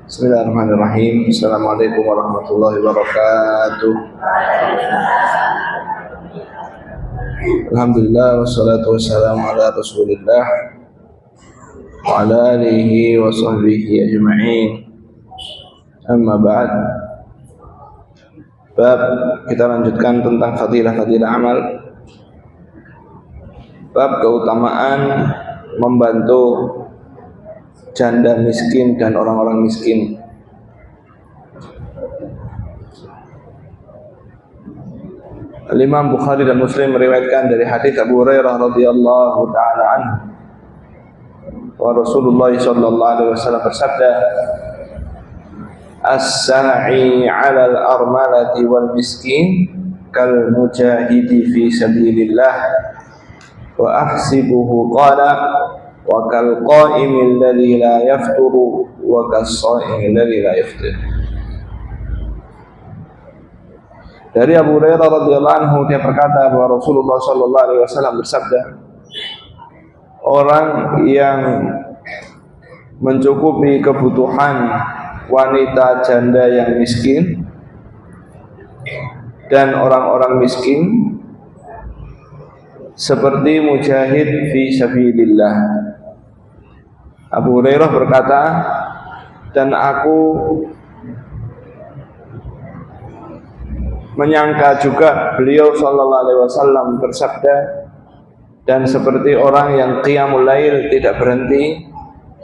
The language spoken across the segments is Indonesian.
Bismillahirrahmanirrahim. Assalamualaikum warahmatullahi wabarakatuh. Alhamdulillah wassalatu wassalamu ala Rasulillah wa ala alihi wa sahbihi ajma'in. Amma ba'd. Bab kita lanjutkan tentang fadilah-fadilah amal. Bab keutamaan membantu janda miskin dan orang-orang miskin. Imam Bukhari dan Muslim meriwayatkan dari hadis Abu Hurairah radhiyallahu taala anhu, wa Rasulullah sallallahu alaihi wasallam bersabda, "As-sa'i 'alal armalati wal miskin kal mujahidi fi sabilillah wa ahsibuhu qala wa kal qa'imil ladzi la yafturu wa kas-sha'imil ladzi la yaftir." Dari Abu Hurairah radhiyallahu anhu, dia berkata bahwa Rasulullah sallallahu alaihi wasallam bersabda, orang yang mencukupi kebutuhan wanita janda yang miskin dan orang-orang miskin seperti mujahid fi sabilillah. Abu Hurairah berkata, dan aku menyangka juga beliau sallallahu alaihi wasallam bersabda, dan seperti orang yang qiyamul lail tidak berhenti,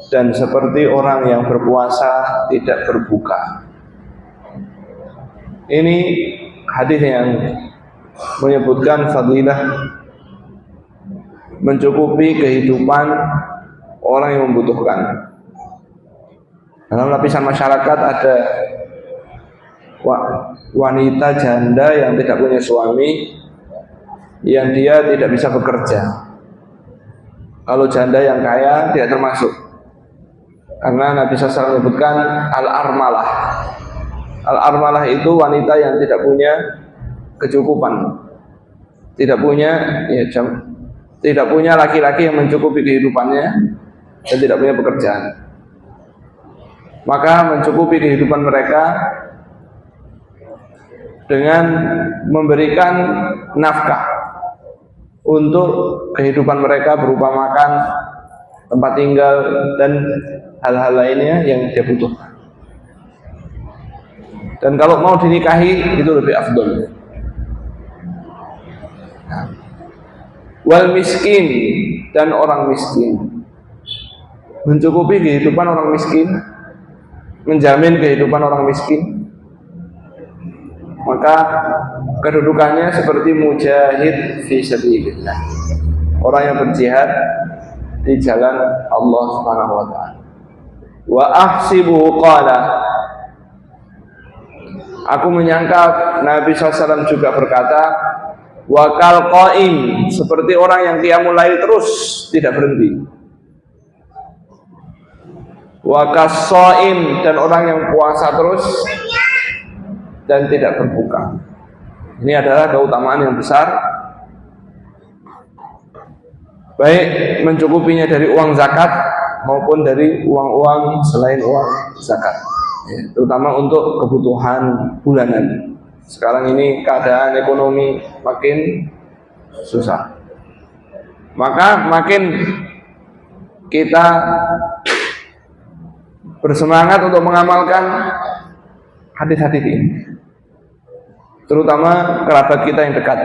dan seperti orang yang berpuasa tidak berbuka. Ini hadis yang menyebutkan fadilah mencukupi kehidupan orang yang membutuhkan. Dalam lapisan masyarakat ada wanita janda yang tidak punya suami, yang dia tidak bisa bekerja. Kalau janda yang kaya tidak termasuk, karena Nabi SAW menyebutkan al-armalah. Al-armalah itu wanita yang tidak punya kecukupan, tidak punya laki-laki yang mencukupi kehidupannya dan tidak punya pekerjaan. Maka mencukupi kehidupan mereka dengan memberikan nafkah untuk kehidupan mereka berupa makan, tempat tinggal, dan hal-hal lainnya yang dia butuhkan. Dan kalau mau dinikahi itu lebih afdol. Wal miskin, dan orang miskin, mencukupi kehidupan orang miskin, menjamin kehidupan orang miskin, maka kedudukannya seperti mujahid fi sabilillah, orang yang berjihad di jalan Allah Subhanahu wa taala. Wa ahsibu qala, aku menyangka Nabi SAW juga berkata, wa kal qaim, seperti orang yang qiyamul lail terus tidak berhenti, wa kas-shaim, dan orang yang puasa terus dan tidak berbuka. Ini adalah keutamaan yang besar, baik mencukupinya dari uang zakat maupun dari uang-uang selain uang zakat, terutama untuk kebutuhan bulanan. Sekarang ini keadaan ekonomi makin susah, maka makin kita bersemangat untuk mengamalkan hadis-hadis ini, terutama kerabat kita yang dekat,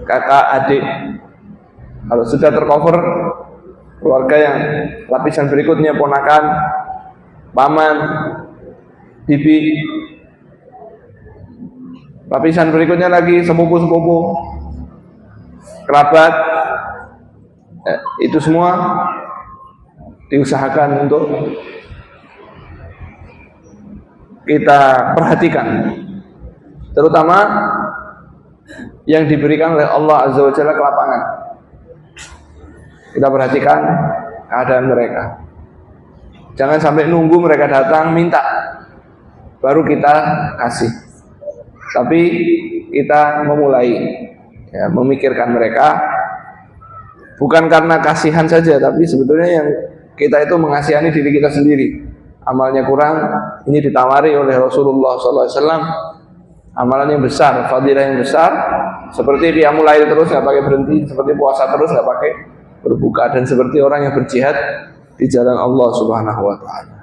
kakak, adik. Kalau sudah tercover keluarga yang lapisan berikutnya, ponakan, paman, bibi, lapisan berikutnya lagi sepupu-sepupu, kerabat, Itu semua diusahakan untuk kita perhatikan, terutama yang diberikan oleh Allah Azza wa Jalla ke lapangan. Kita perhatikan keadaan mereka. Jangan sampai nunggu mereka datang minta baru kita kasih. Tapi kita memulai, ya, memikirkan mereka, bukan karena kasihan saja, tapi sebetulnya yang kita itu mengasihani diri kita sendiri. Amalnya kurang, ini ditawari oleh Rasulullah SAW. Amalan yang besar, fadilah yang besar, seperti dia mulai terus nggak pakai berhenti, seperti puasa terus nggak pakai berbuka, dan seperti orang yang berjihad di jalan Allah Subhanahu wa Ta'ala.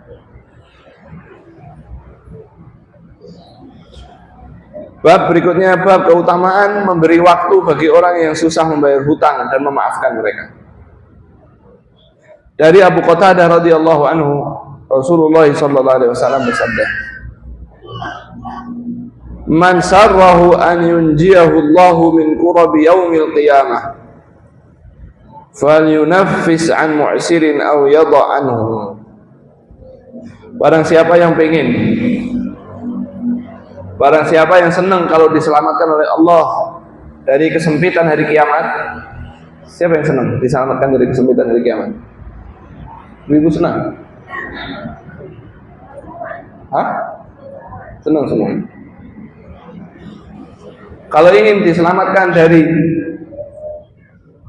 Bab berikutnya, bab keutamaan memberi waktu bagi orang yang susah membayar hutang dan memaafkan mereka. Dari Abu Qatadah radhiyallahu anhu, Rasulullah sallallahu alaihi wasallam bersabda, "Man sarrahu an yunjiyahu Allahu min kurabi yaumil qiyamah, falyunaffis an mu'sirin aw yadha anhu." Barang siapa yang senang kalau diselamatkan oleh Allah dari kesempitan hari kiamat. Siapa yang senang diselamatkan dari kesempitan hari kiamat? Ibu senang? Hah? Senang semua. Kalau ingin diselamatkan dari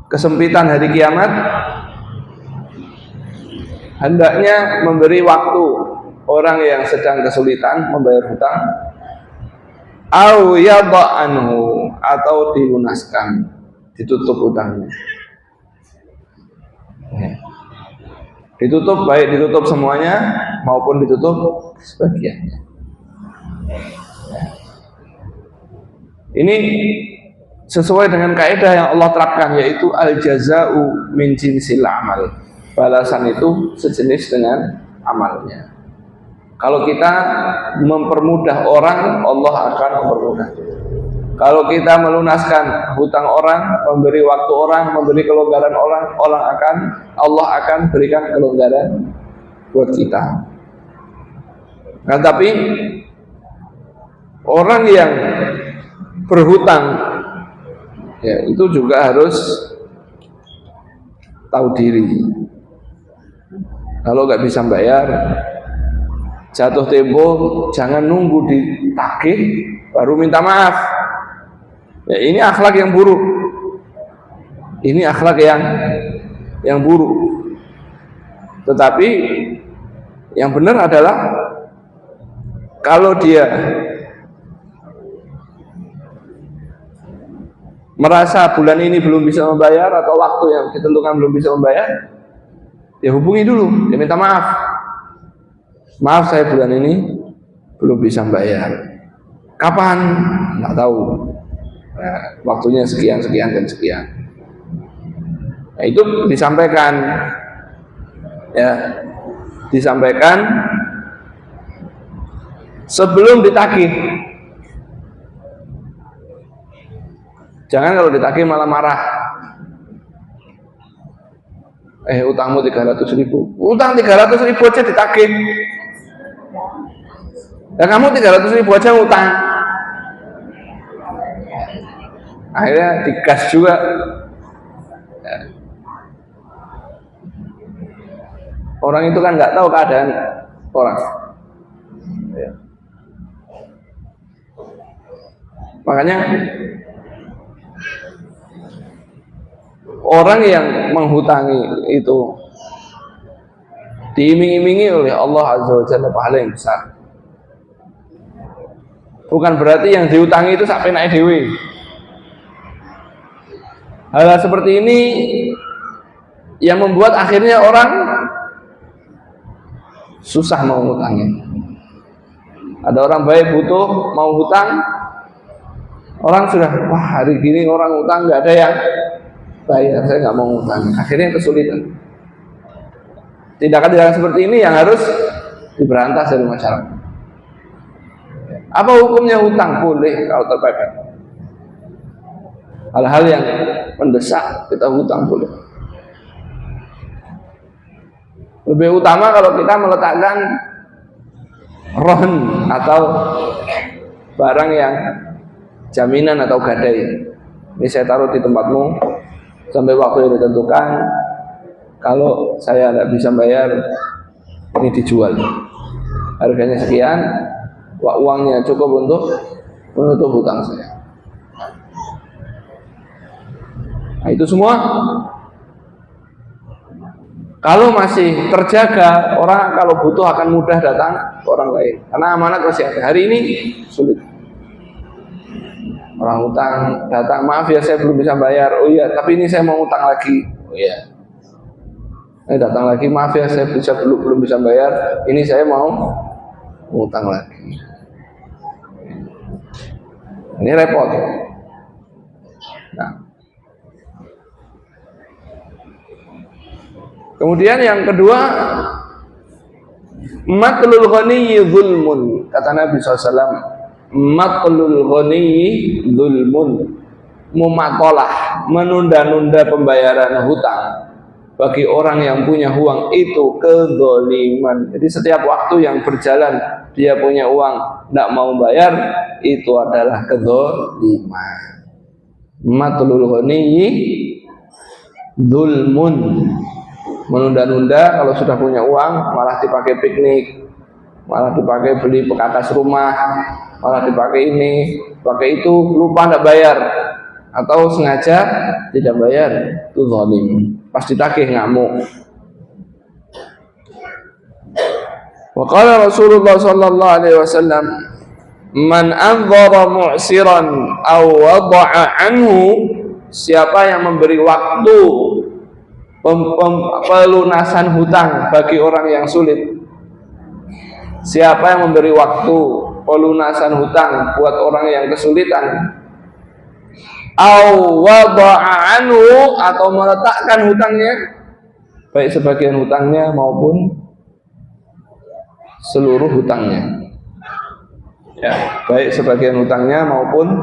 kesempitan hari kiamat, hendaknya memberi waktu orang yang sedang kesulitan membayar hutang, au yadha anhu, atau dilunaskan, ditutup hutangnya. Ditutup, baik ditutup semuanya maupun ditutup sebagiannya. Ini sesuai dengan kaidah yang Allah terapkan, yaitu al-jaza'u min jinsil amal. Balasan itu sejenis dengan amalnya. Kalau kita mempermudah orang, Allah akan mempermudah. Kalau kita melunaskan hutang orang, memberi waktu orang, memberi kelonggaran orang, Allah akan berikan kelonggaran buat kita. Nah, tapi orang yang berhutang, ya, itu juga harus tahu diri. Kalau nggak bisa bayar, jatuh tempo, jangan nunggu ditagih baru minta maaf. Ya, ini akhlak yang buruk. Ini akhlak yang buruk. Tetapi yang benar adalah kalau dia merasa bulan ini belum bisa membayar atau waktu yang ditentukan belum bisa membayar, ya hubungi dulu, dia minta maaf. Maaf, saya bulan ini belum bisa membayar. Kapan? Nggak tahu. Nah, waktunya sekian dan sekian. Nah, itu disampaikan, ya, disampaikan sebelum ditagih. Jangan kalau ditagih malah marah. Utangmu 300.000. Utang 300.000 aja ditagih. Ya kamu 300.000 aja utang. Akhirnya digas juga. Ya. Orang itu kan nggak tahu keadaan orang. Ya. Makanya orang yang menghutangi itu diiming-imingi oleh Allah Azza wa Jalla pahala yang besar. Bukan berarti yang diutangi itu sampai naik dewi. Hal seperti ini yang membuat akhirnya orang susah mau ngutangin. Ada orang baik butuh mau hutang, orang sudah, wah hari gini orang hutang nggak ada yang bayar, saya nggak mau ngutang. Akhirnya kesulitan. Tindakan-tindakan seperti ini yang harus diberantas dari masyarakat. Apa hukumnya hutang? Boleh kalau terpepet. Hal-hal yang mendesak kita hutang boleh. Lebih utama kalau kita meletakkan rohn atau barang yang jaminan atau gadai. Ini saya taruh di tempatmu sampai waktu yang ditentukan. Kalau saya tidak bisa bayar, ini dijual. Harganya sekian, uangnya cukup untuk menutup hutang saya. Nah, itu semua kalau masih terjaga, orang kalau butuh akan mudah datang ke orang lain. Karena amanat masih ada. Hari ini sulit. Orang utang datang, maaf ya saya belum bisa bayar. Oh iya, tapi ini saya mau utang lagi. Oh iya. Datang lagi, maaf ya saya belum bisa bayar. Ini saya mau utang lagi. Ini repot. Nah. Kemudian yang kedua, matlul ghaniyyi zulmun. Kata Nabi SAW, matlul ghaniyyi zulmun. Mematolah, menunda-nunda pembayaran hutang bagi orang yang punya uang itu kezaliman. Jadi setiap waktu yang berjalan dia punya uang tidak mau bayar, itu adalah kezaliman. Matlul ghaniyyi zulmun. Menunda-nunda kalau sudah punya uang malah dipakai piknik, malah dipakai beli pekakas rumah, malah dipakai ini, pakai itu, lupa tidak bayar atau sengaja tidak bayar, itu zalim. Pas ditagih ngamuk. Wa qala Rasulullah sallallahu alaihi wasallam, man anzara mu'siran aw wada'a anhu, siapa yang memberi waktu pelunasan hutang bagi orang yang sulit. Siapa yang memberi waktu pelunasan hutang buat orang yang kesulitan, au wada'a anhu, atau meletakkan hutangnya, baik sebagian hutangnya maupun seluruh hutangnya. Ya, baik sebagian hutangnya maupun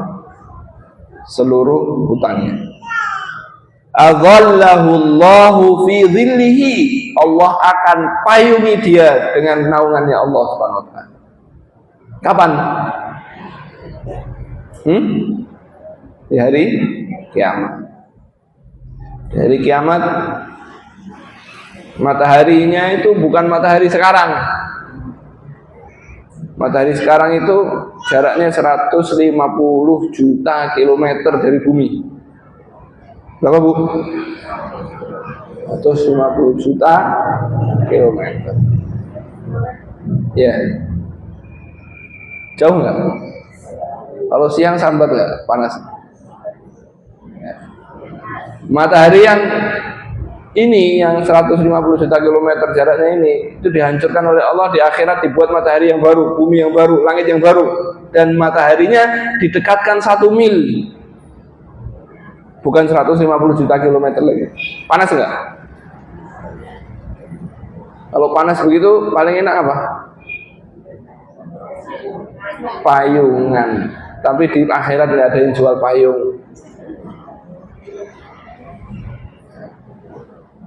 seluruh hutangnya. Adhallahu Allahu fi dhillihi, Allah akan payungi dia dengan naungannya Allah Subhanahu wa taala. Kapan? Di hari kiamat. Di hari kiamat mataharinya itu bukan matahari sekarang. Matahari sekarang itu jaraknya 150 juta kilometer dari bumi. Berapa, Bu? 150 juta kilometer. Ya. Jauh nggak? Kalau siang sambat nggak? Panas. Ya. Matahari yang ini, yang 150 juta kilometer jaraknya ini, itu dihancurkan oleh Allah di akhirat, dibuat matahari yang baru, bumi yang baru, langit yang baru, dan mataharinya didekatkan 1 mil. Bukan 150 juta kilometer lagi. Panas enggak? Kalau panas begitu paling enak apa? Payungan. Tapi di akhirat tidak ada yang jual payung.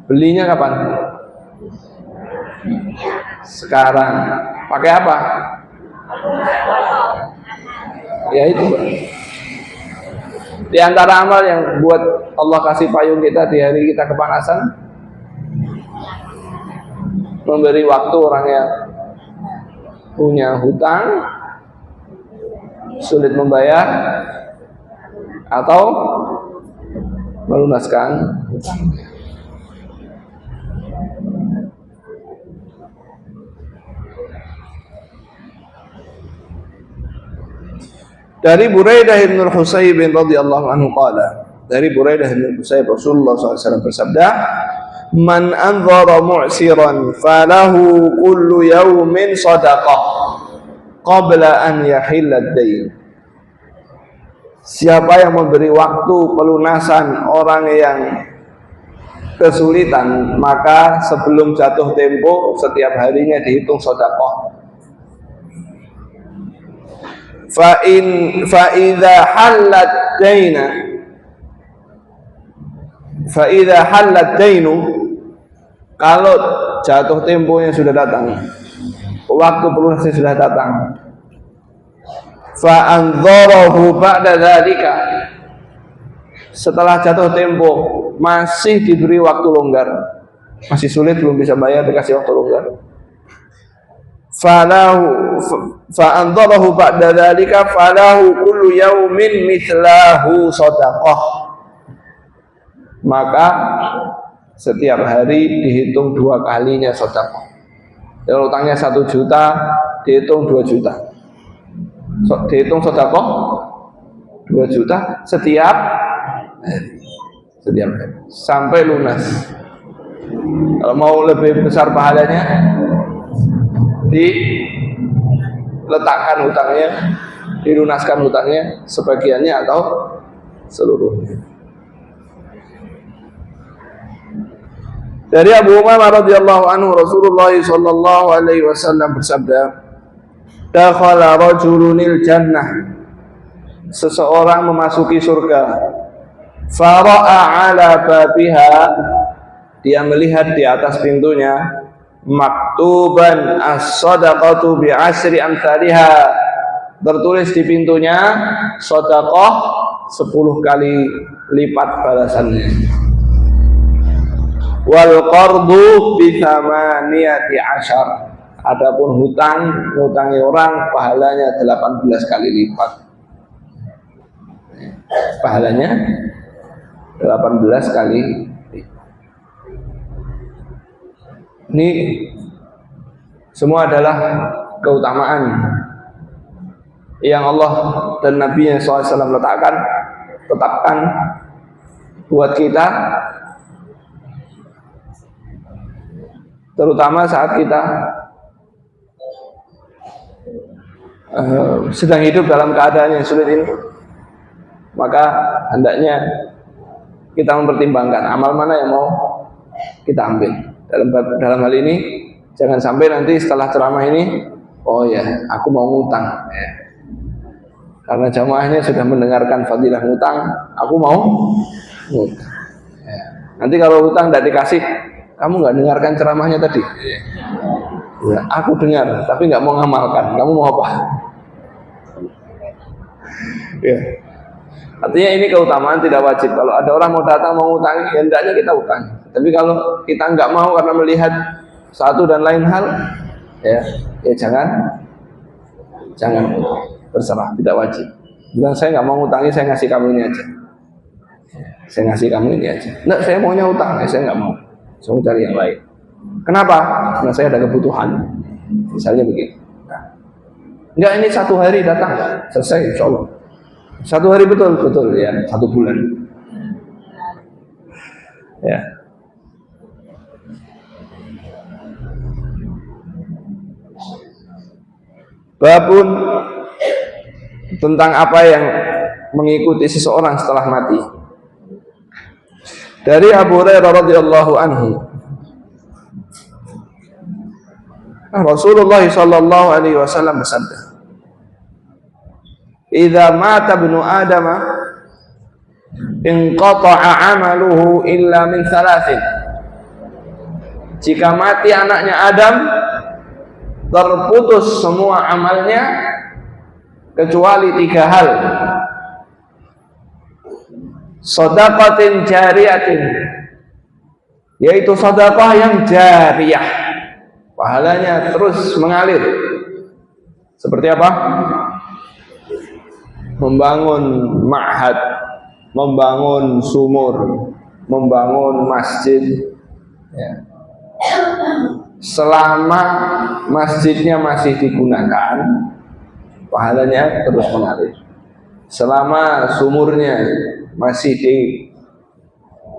Belinya kapan? Sekarang. Pakai apa? Ya itu. Di antara amal yang buat Allah kasih payung kita di hari kita kepanasan, memberi waktu orang yang punya hutang, sulit membayar, atau melunaskan hutang. Dari Buraidah bin Husayb radhiyallahu anhu qala, dari Buraidah bin Husayb Rasulullah SAW bersabda, man anzara mu'siran falahu kullu yawmin sadaqah qabla an yahilla ad-dain. Siapa yang memberi waktu pelunasan orang yang kesulitan, maka sebelum jatuh tempo setiap harinya dihitung sedekah. Fa idza hallat dainu, kalau jatuh temponya sudah datang, waktu pelunasnya sudah datang. Fa anzarahu ba'da dzalika, setelah jatuh tempo masih diberi waktu longgar, masih sulit, belum bisa bayar, dikasih waktu longgar. Fa anzarahu ba'da dzalika falahu kullu yaumin mithlahu shadaqah, maka setiap hari dihitung 2 kalinya sedekah. Kalau utangnya 1 juta, dihitung 2 juta. Dihitung sedekah 2 juta setiap hari sampai lunas. Kalau mau lebih besar pahalanya, diletakkan hutangnya, dilunaskan hutangnya sebagiannya atau seluruhnya. Dari Abu Umamah radhiyallahu anhu, Rasulullah sallallahu alaihi wasallam bersabda, "Dakhala rajulunil jannah." Seseorang memasuki surga. Fara'a 'ala babiha, dia melihat di atas pintunya maktuban as-shadaqatu bi'ashri amsalha, tertulis di pintunya sedekah 10 kali lipat balasannya. Wal qardu bi thamaniyati asyar, adapun ngutangi orang pahalanya 18 kali lipat. Pahalanya 18 kali lipat. Ini semua adalah keutamaan yang Allah dan Nabi-Nya SAW tetapkan buat kita, terutama saat kita sedang hidup dalam keadaan yang sulit ini. Maka hendaknya kita mempertimbangkan amal mana yang mau kita ambil. Dalam hal ini jangan sampai nanti setelah ceramah ini, oh ya, aku mau ngutang ya. Karena jamaahnya sudah mendengarkan fadilah ngutang, aku mau ngutang ya. Nanti kalau ngutang tidak dikasih, kamu nggak dengarkan ceramahnya tadi? Ya, aku dengar, tapi nggak mau ngamalkan. Kamu mau apa? Ya. Artinya ini keutamaan tidak wajib. Kalau ada orang mau datang mau ngutangi, ya hendaknya kita utang. Tapi kalau kita nggak mau karena melihat satu dan lain hal, ya jangan berserah, tidak wajib. Bilang saya nggak mau ngutangi, saya ngasih kamu ini aja. Saya ngasih kamu ini aja. Nggak, saya maunya utang, saya nggak mau. Saya mau cari yang lain. Kenapa? Karena saya ada kebutuhan. Misalnya begini. Enggak, ini 1 hari datang, selesai insya Allah. 1 hari betul ya, 1 bulan. Ya. Babun tentang apa yang mengikuti seseorang setelah mati. Dari Abu Hurairah radhiyallahu anhu, Rasulullah sallallahu alaihi wasallam bersabda, "Idza mata ibnu Adam inqata'a 'amaluhu illa min thalathin." Jika mati anaknya Adam, terputus semua amalnya kecuali 3 hal. Shadaqatin jariyatin, yaitu sedekah yang jariyah, pahalanya terus mengalir. Seperti apa? Membangun ma'had, membangun sumur, membangun masjid ya. Selama masjidnya masih digunakan, pahalanya terus mengalir. Selama sumurnya masih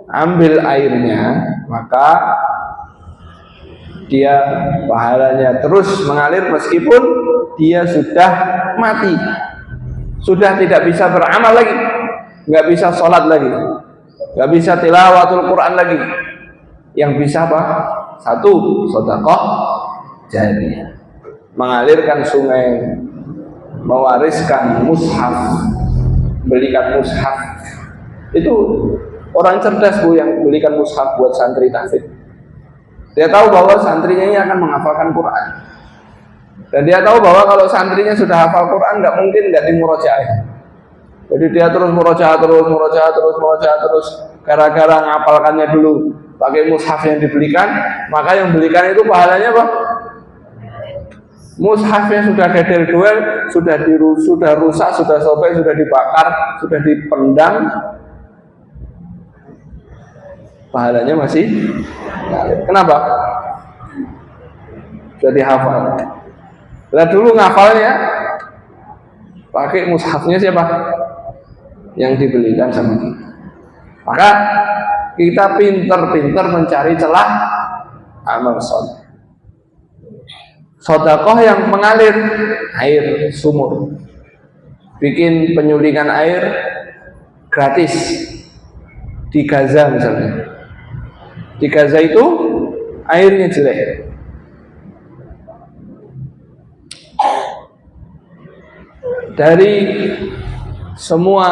diambil airnya, maka dia pahalanya terus mengalir meskipun dia sudah mati, sudah tidak bisa beramal lagi, nggak bisa sholat lagi, nggak bisa tilawatul Quran lagi. Yang bisa apa? 1, sedekah jariyah, mengalirkan sungai, mewariskan mushaf, belikan mushaf. Itu orang cerdas Bu yang belikan mushaf buat santri tahfidz. Dia tahu bahwa santrinya ini akan menghafalkan Quran. Dan dia tahu bahwa kalau santrinya sudah hafal Quran, nggak mungkin nggak dimurojaah. Jadi dia terus murojaah terus. Gara-gara ngapalkannya dulu pakai mushaf yang dibelikan, maka yang belikan itu pahalanya apa? Mushafnya sudah dedel-duel, sudah rusak, sudah sobek, sudah dibakar, sudah dipendam, pahalanya masih ngalir. Kenapa? Sudah dihafal. Lah dulu ngafalnya pakai mushafnya siapa? Yang dibelikan sama kita. Maka kita pinter-pinter mencari celah amal soleh. Sedekah yang mengalir, air sumur, bikin penyulingan air gratis di Gaza misalnya. Di Gaza itu airnya jelek. Dari semua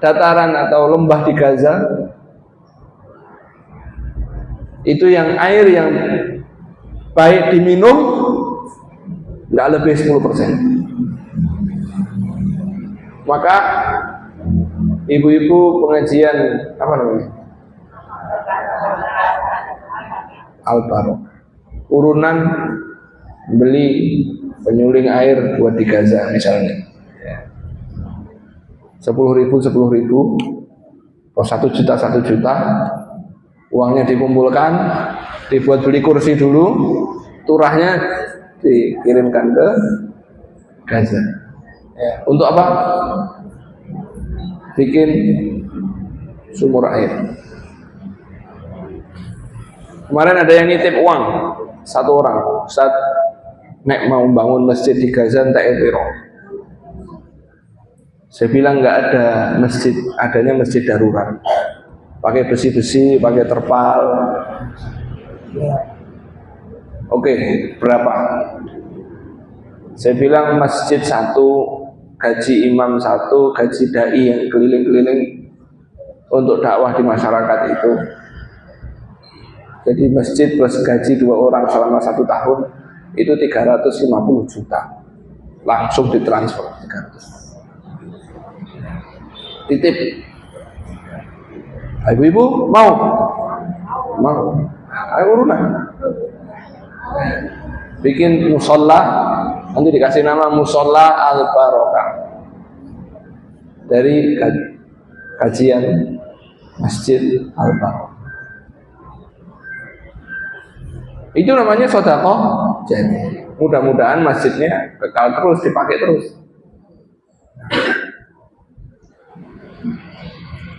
dataran atau lembah di Gaza, itu yang air yang baik diminum nggak lebih 10%. Maka ibu-ibu pengajian apa namanya? Al-Barokah urunan beli penyuling air buat di Gaza misalnya 10.000 atau 1 juta, uangnya dikumpulkan, dibuat beli kursi dulu, turahnya dikirimkan ke Gaza. Untuk apa? Bikin sumur air. Kemarin ada yang nitip uang 1 orang, Ustaz, nek mau bangun masjid di Gaza entek piro. Saya bilang nggak ada masjid, adanya masjid darurat. Pakai besi-besi, pakai terpal. Oke, berapa? Saya bilang masjid 1, gaji imam 1, gaji dai yang keliling-keliling untuk dakwah di masyarakat itu. Jadi masjid plus gaji 2 orang selama 1 tahun itu 350 juta. Langsung ditransfer 300. Titip. Ibu-ibu mau? Ayo urunan. Bikin musola, nanti dikasih nama musola Al-Barokah dari kajian Masjid Al-Barokah. Itu namanya sedekah jariah. Mudah-mudahan masjidnya kekal terus, dipakai terus.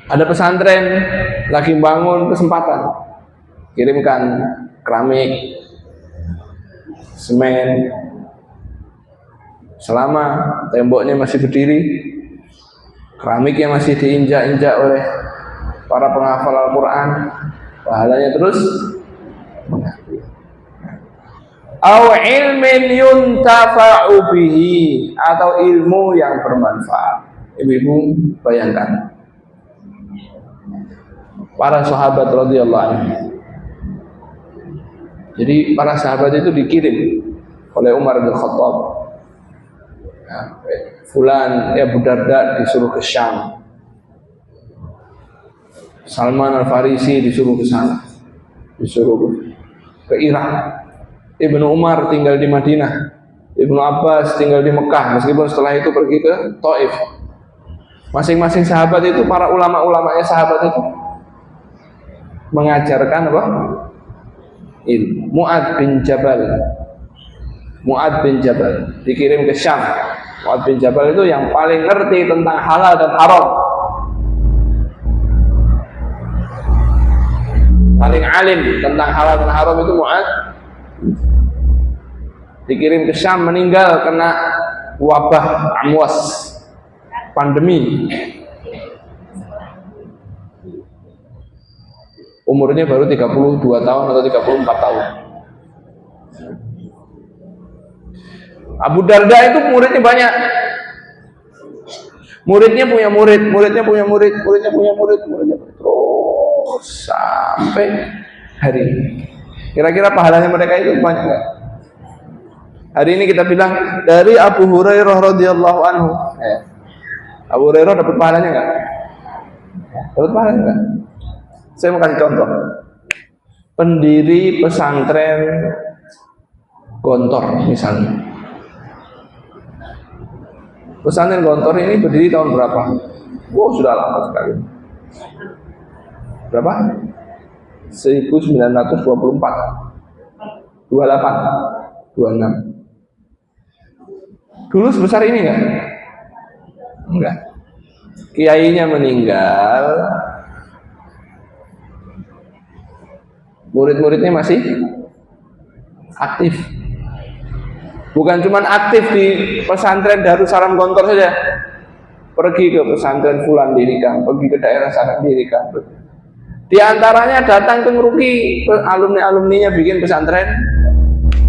Ada pesantren lagi bangun kesempatan, kirimkan keramik, semen. Selama temboknya masih berdiri, keramiknya masih diinjak-injak oleh para penghafal Al-Quran, pahalanya terus mengalir. Au ilmin yuntafa'u bihi, atau ilmu yang bermanfaat. Ibu-ibu bayangkan para sahabat radhiyallahu anhu. Jadi para sahabat itu dikirim oleh Umar bin Khattab. Fulan Abu Darda disuruh ke Syam. Salman Al-Farisi disuruh ke sana. Disuruh ke Irak. Ibnu Umar tinggal di Madinah. Ibnu Abbas tinggal di Mekah, meskipun setelah itu pergi ke Taif. Masing-masing sahabat itu, para ulama-ulamanya sahabat itu mengajarkan apa? Ilmu. Mu'ad bin Jabal dikirim ke Syam. Mu'ad bin Jabal itu yang paling ngerti tentang halal dan haram, paling alim tentang halal dan haram itu Mu'ad. Dikirim ke Syam, meninggal kena wabah amwas, pandemi. Umurnya baru 32 tahun atau 34 tahun. Abu Darda itu muridnya banyak. Muridnya punya murid. Terus sampai hari ini. Kira-kira pahalanya mereka itu banyak nggak? Hari ini kita bilang dari Abu Hurairah radhiyallahu anhu. Abu Hurairah dapat pahalanya nggak? Dapat pahalanya nggak? Saya mau kasih contoh. Pendiri pesantren Gontor misalnya. Pesantren Gontor ini berdiri tahun berapa? Oh, sudah lama sekali. Berapa? 1924, 28, 26. Dulu sebesar ini enggak? Enggak. Kiainya meninggal, murid-muridnya masih aktif. Bukan cuma aktif di pesantren Darussalam Gontor saja, pergi ke pesantren Fulan dirikan, pergi ke daerah sana dirikan. Di antaranya datang ke Ngeruki, alumni-alumninya bikin pesantren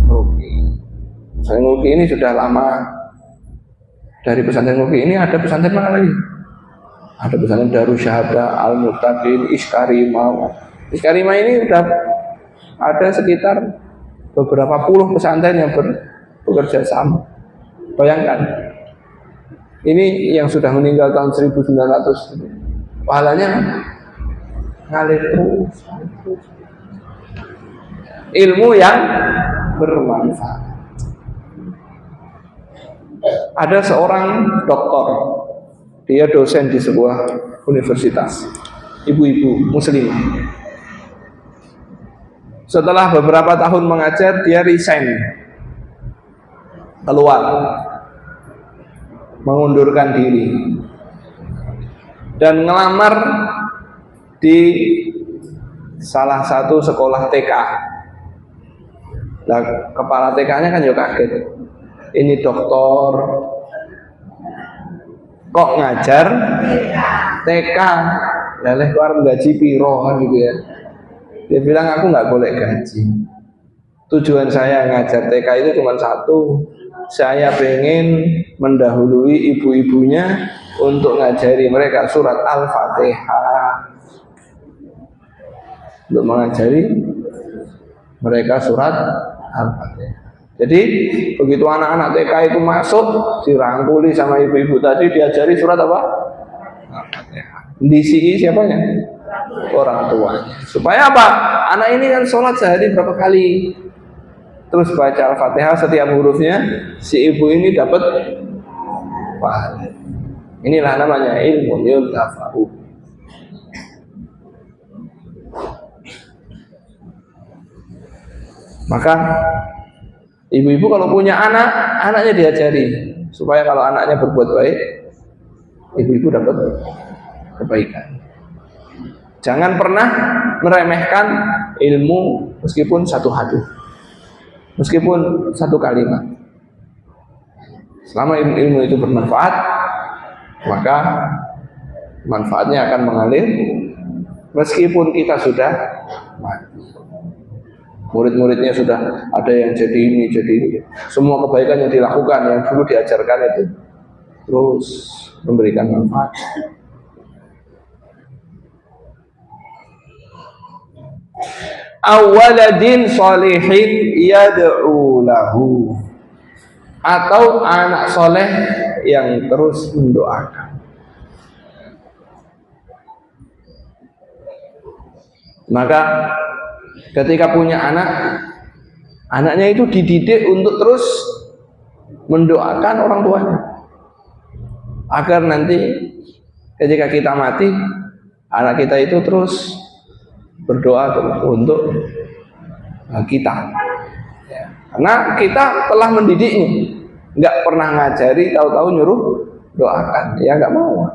Ngeruki. Pesantren Ngeruki ini sudah lama. Dari pesantren Ngeruki ini ada pesantren mana lagi? Ada pesantren Darussahadah, Al-Muttaqin, Iskarimah. Iskarimah ini sudah ada sekitar beberapa puluh pesantren yang bekerja sama. Bayangkan, ini yang sudah meninggal tahun 1900, pahalanya ngalir terus. Ilmu yang bermanfaat. Ada seorang doktor, dia dosen di sebuah universitas, ibu-ibu muslimah. Setelah beberapa tahun mengajar, dia resign, keluar, mengundurkan diri, dan ngelamar di salah satu sekolah TK. Nah, kepala TK-nya kan juga kaget. Ini doktor kok ngajar TK, leleh keluar gaji piro kan gitu ya. Dia bilang aku nggak boleh gaji. Tujuan saya ngajar TK itu cuma satu, saya pengen mendahului ibu-ibunya untuk ngajari mereka surat Al-Fatihah, untuk mengajari mereka surat Al-Fatihah. Jadi begitu anak-anak TK itu masuk, dirangkuli sama ibu-ibu tadi, diajari surat apa? Al-Fatihah. Disi siapanya? Orang tuanya. Supaya apa? Anak ini kan sholat sehari berapa kali? Terus baca Al-Fatihah setiap hurufnya, si ibu ini dapat pahala. Inilah namanya ilmu yuntafa'u. Maka ibu-ibu kalau punya anak, anaknya diajari supaya kalau anaknya berbuat baik, ibu-ibu dapat kebaikan. Jangan pernah meremehkan ilmu meskipun satu hadis, meskipun satu kalimat. Selama ilmu itu bermanfaat, maka manfaatnya akan mengalir meskipun kita sudah mati. Murid-muridnya sudah ada yang jadi ini, jadi ini. Semua kebaikan yang dilakukan, yang dulu diajarkan itu terus memberikan manfaat. Awaladin sholihin yad'u lahu, atau anak soleh yang terus mendoakan. Maka ketika punya anak, anaknya itu dididik untuk terus mendoakan orang tuanya, agar nanti ketika kita mati, anak kita itu terus berdoa untuk kita. Karena kita telah mendidiknya, nggak pernah ngajari, tahu-tahu nyuruh doakan, ya nggak mau,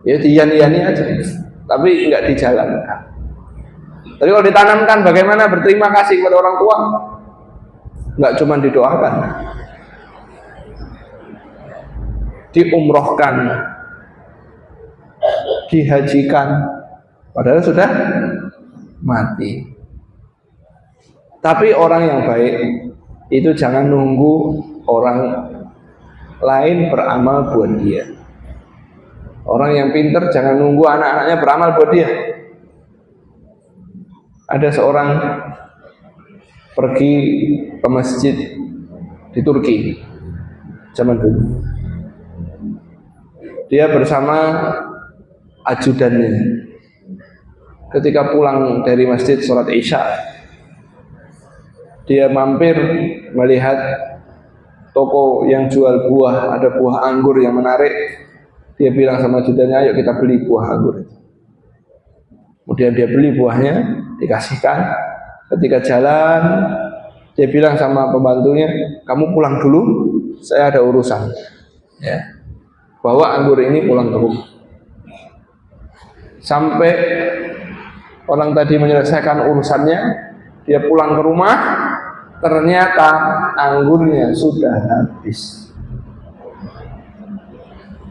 ya diyan-yani aja, tapi nggak dijalankan. Tapi kalau ditanamkan bagaimana berterima kasih kepada orang tua, nggak cuma didoakan, diumrohkan, dihajikan, padahal sudah mati. Tapi orang yang baik itu jangan nunggu orang lain beramal buat dia. Orang yang pintar jangan nunggu anak-anaknya beramal buat dia. Ada seorang pergi ke masjid di Turki zaman dulu. Dia bersama ajudannya. Ketika pulang dari masjid sholat Isya, dia mampir melihat toko yang jual buah, ada buah anggur yang menarik. Dia bilang sama ajudannya, ayo kita beli buah anggur. Kemudian dia beli buahnya, dikasihkan. Ketika jalan, dia bilang sama pembantunya, kamu pulang dulu, saya ada urusan. Ya. Bawa anggur ini pulang ke rumah. Sampai orang tadi menyelesaikan urusannya, dia pulang ke rumah, ternyata anggurnya sudah habis.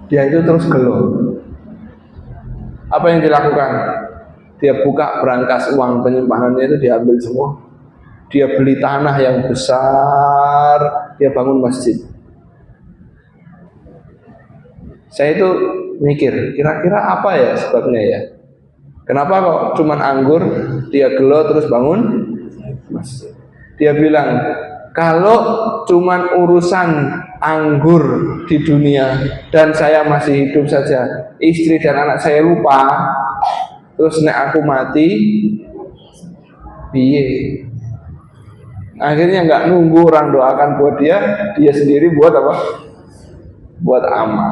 Dia itu terus gelo. Apa yang dilakukan? Dia buka berangkas uang penyimpanannya itu, diambil semua. Dia beli tanah yang besar, dia bangun masjid. Saya itu mikir, kira-kira apa ya sebabnya ya? Kenapa kok cuman anggur, dia gelo terus bangun masjid? Dia bilang, kalau cuman urusan anggur di dunia dan saya masih hidup saja, istri dan anak saya lupa, terus nek aku mati, piye? Akhirnya nggak nunggu orang doakan buat dia sendiri buat apa? Buat amal.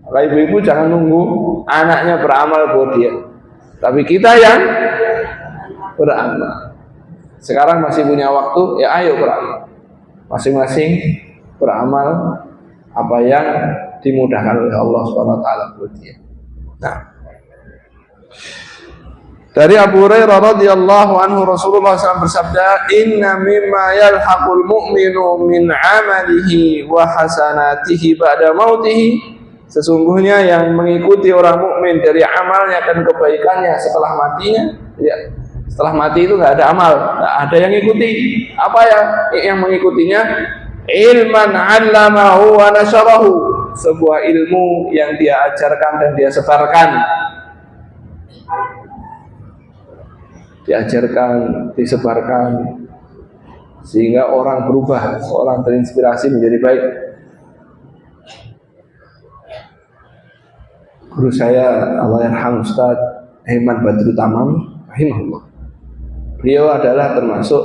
Kalau ibu-ibu jangan nunggu anaknya beramal buat dia, tapi kita yang beramal. Sekarang masih punya waktu, ya ayo beramal. Masing-masing beramal apa yang dimudahkan oleh Allah SWT buat dia. Nah, dari Abu Hurairah radhiyallahu anhu, Rasulullah SAW bersabda, inna mimma yalhaqul mu'minu min amalihi wa hasanatihi ba'da mautihi, sesungguhnya yang mengikuti orang mukmin dari amalnya dan kebaikannya setelah matinya, ya, setelah mati itu nggak ada amal, nggak ada yang ikuti. Apa yang mengikutinya? Ilman 'allamahu wa nasyarahu, sebuah ilmu yang dia ajarkan dan dia sebarkan. Diajarkan, disebarkan, sehingga orang berubah, orang terinspirasi menjadi baik. Guru saya Allahyarham Ustaz Aiman Badru Tamam rahimahullah, beliau adalah termasuk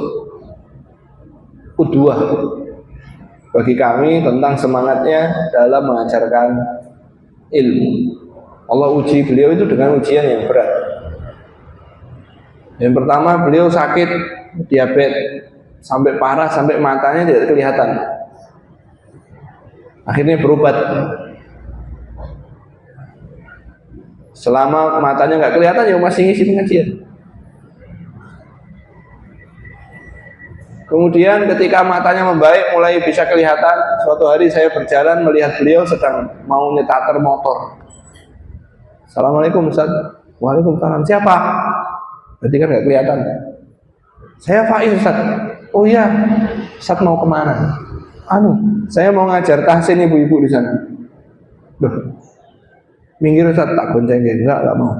qudwah bagi kami tentang semangatnya dalam mengajarkan ilmu. Allah uji beliau itu dengan ujian yang berat. Yang pertama, beliau sakit diabetes sampai parah, sampai matanya tidak kelihatan. Akhirnya berobat. Selama matanya nggak kelihatan, ya masih ngisi pengajian. Kemudian ketika matanya membaik, mulai bisa kelihatan. Suatu hari saya berjalan melihat beliau sedang mau nyetater motor. Assalamualaikum Ustaz. Waalaikumsalam. Siapa? Berarti kan nggak kelihatan. Saya Faiz Ustaz. Oh iya, Ustaz mau kemana? Saya mau ngajar tahsin ibu-ibu di sana. Loh, minggir Ustaz, tak bonceng. Enggak mau.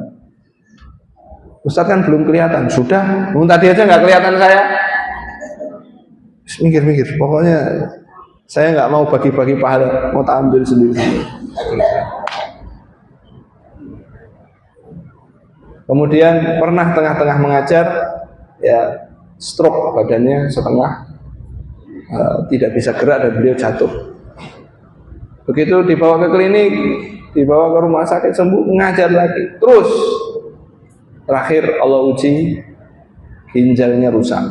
Ustaz kan belum kelihatan. Sudah, tadi aja nggak kelihatan saya. Minggir. Pokoknya saya nggak mau bagi-bagi pahala, mau tak ambil sendiri. Kemudian pernah tengah-tengah mengajar, ya stroke badannya setengah, tidak bisa gerak dan beliau jatuh. Begitu dibawa ke klinik, dibawa ke rumah sakit, sembuh, mengajar lagi. Terus terakhir Allah uji, ginjalnya rusak,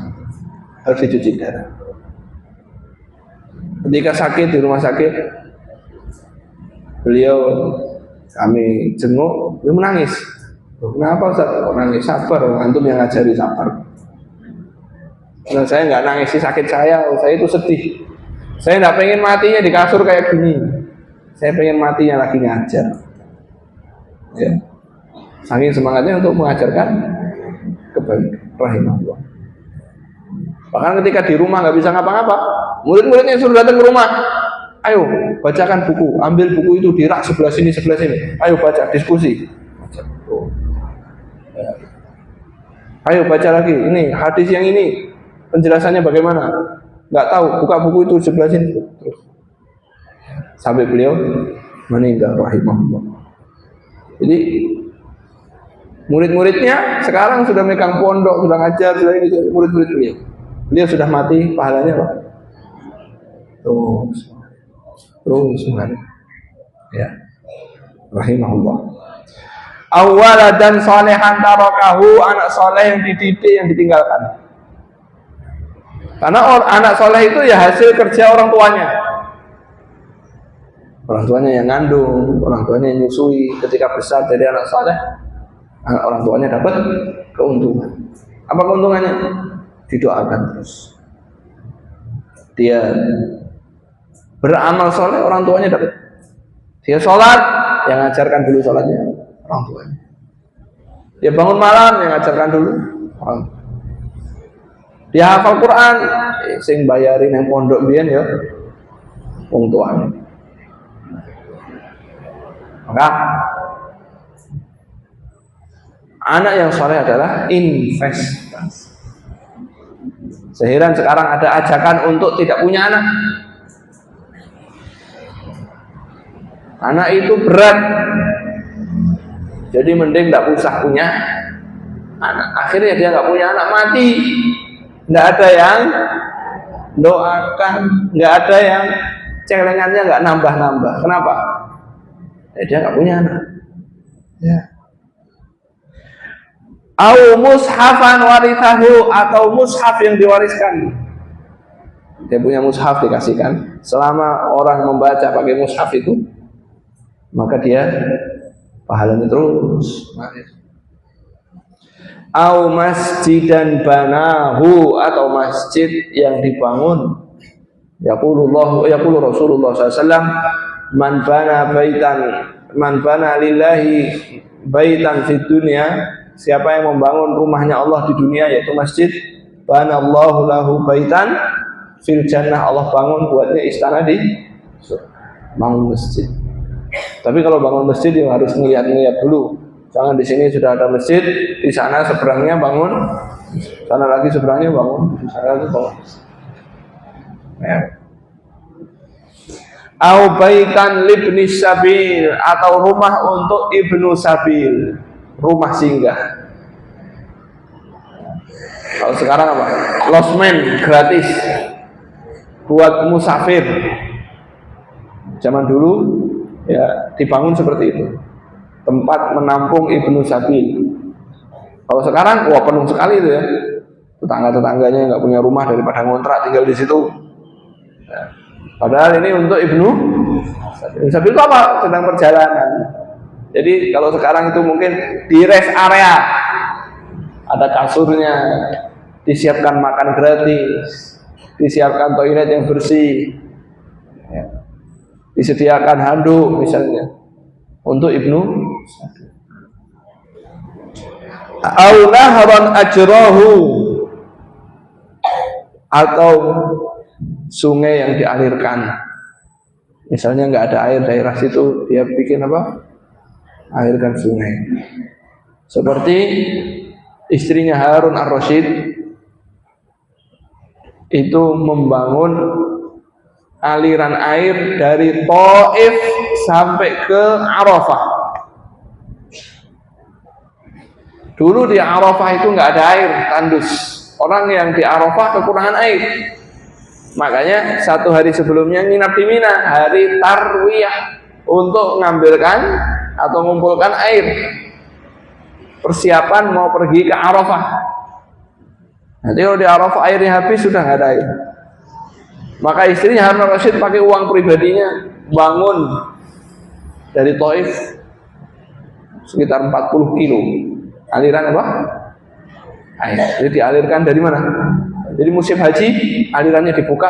harus dicuci darah. Ketika sakit di rumah sakit, kami jenguk, beliau menangis. Kenapa Ustaz? Kok nangis? Sabar, antum yang ngajari sabar. Nah, saya nggak nangis sakit saya itu sedih. Saya nggak pengen matinya di kasur kayak gini. Saya pengen matinya lagi ngajar. Ya. Saking semangatnya untuk mengajarkan kebaikan, rahimahullah. Bahkan ketika di rumah nggak bisa ngapa-ngapa, murid-muridnya suruh datang ke rumah. Ayo bacakan buku, ambil buku itu di rak sebelah sini. Ayo baca, diskusi. Ayo baca lagi, ini hadis yang ini. penjelasannya bagaimana? Nggak tahu, buka buku itu sebelah sini terus sampai beliau meninggal rahimahullah. Jadi murid-muridnya sekarang sudah megang pondok, sudah ngajar, sudah ini murid-murid beliau. Beliau sudah mati, pahalanya apa? Terus ya, rahimahullah. Awwaladan solehan tarokahu, anak soleh yang dididik yang ditinggalkan. Karena anak soleh itu ya hasil kerja orang tuanya. Orang tuanya yang ngandung, orang tuanya yang nyusui. Ketika besar jadi anak soleh, orang tuanya dapat keuntungan. Apa keuntungannya? Didoakan terus. Dia beramal soleh, orang tuanya dapat. Dia sholat, yang ngajarkan dulu sholatnya orang tuanya. Dia bangun malam, yang ngajarkan dulu orang tuanya. Dia hafal Quran, sing bayarin yang pondok biyen ya wong tuane. Maka anak yang soleh adalah investasi. Seheran sekarang ada ajakan untuk tidak punya anak. Anak itu berat, jadi mending tidak usah punya anak. Akhirnya dia nggak punya anak, mati. Nggak ada yang doakan, nggak ada yang celengannya nggak nambah-nambah. Kenapa? Dia nggak punya anak. Ya. Au mushafan warithahu, atau mushaf yang diwariskan. Dia punya mushaf dikasihkan. Selama orang membaca pakai mushaf itu, maka dia pahalanya terus mengalir. Au masjidan banahu, atau masjid yang dibangun. Yaqulu Rasulullah SAW, man bana lillahi baitan fid dunya, siapa yang membangun rumahnya Allah di dunia yaitu masjid, banallahu lahu baitan fil jannah, Allah bangun buatnya istana di surga. Bangun masjid. Tapi kalau bangun masjid ya harus ngeliat-ngeliat dulu. Jangan di sini sudah ada masjid, di sana seberangnya bangun, sana lagi seberangnya bangun, di sana lagi bangun. Ya. Au baitan libni sabil, atau rumah untuk ibnu sabil, rumah singgah. Kalau sekarang apa? Losmen gratis buat musafir. Zaman dulu ya dibangun seperti itu. Tempat menampung ibnu sabil. Kalau sekarang wah penuh sekali itu ya. Tetangga-tetangganya nggak punya rumah daripada ngontrak tinggal di situ. Ya. Padahal ini untuk ibnu sabil itu apa? Sedang perjalanan. Jadi kalau sekarang itu mungkin di rest area ada kasurnya, disiapkan makan gratis, disiapkan toilet yang bersih, ya. Disediakan handuk misalnya untuk ibnu. Au nahran ajrahu, atau sungai yang dialirkan. Misalnya nggak ada air daerah situ, dia bikin apa? Alirkan sungai. Seperti istrinya Harun ar-Rasyid itu membangun aliran air dari Taif sampai ke Arafah. Dulu di Arafah itu nggak ada air, tandus. Orang yang di Arafah kekurangan air. Makanya satu hari sebelumnya nginap di Mina, hari Tarwiyah, untuk mengambilkan atau mengumpulkan air. Persiapan mau pergi ke Arafah. Nanti kalau di Arafah airnya habis, sudah nggak ada air. Maka istrinya Harun ar-Rasyid pakai uang pribadinya bangun dari Taif sekitar 40 kilo aliran apa? Air. Jadi dialirkan dari mana? Jadi musim haji alirannya dibuka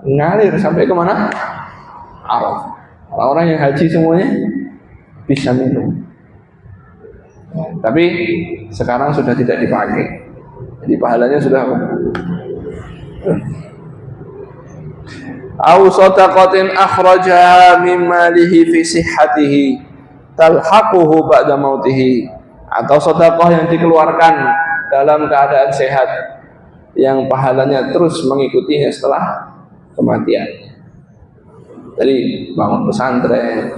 ngalir sampai ke mana? Arafah. Orang-orang yang haji semuanya bisa minum. Tapi sekarang sudah tidak dipakai. Jadi pahalanya sudah apa? Au shadaqatin akhrajaha min malihi fi sihhatihi talhaquhu ba'da mautihi, atau sedekah yang dikeluarkan dalam keadaan sehat, yang pahalanya terus mengikutinya setelah kematian. Jadi bangun pesantren,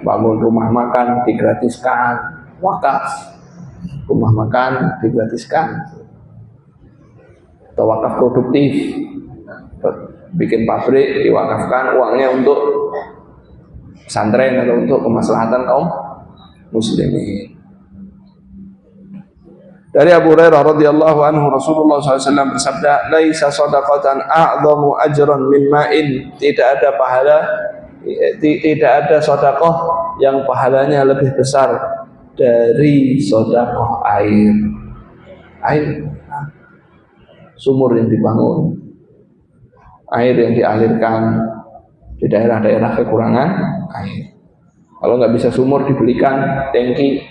bangun rumah makan digratiskan, wakaf, rumah makan digratiskan, atau wakaf produktif, bikin pabrik diwakafkan uangnya untuk pesantren atau untuk kemaslahatan kaum muslimin. Dari Abu Hurairah radhiyallahu anhu, Rasulullah SAW bersabda, "Laisa shadaqatan a'dhamu ajran min ma'in." Tidak ada pahala, tidak ada sedekah yang pahalanya lebih besar dari sedekah air. Air, sumur yang dibangun, air yang dialirkan di daerah-daerah kekurangan air. Kalau nggak bisa sumur, dibelikan tangki,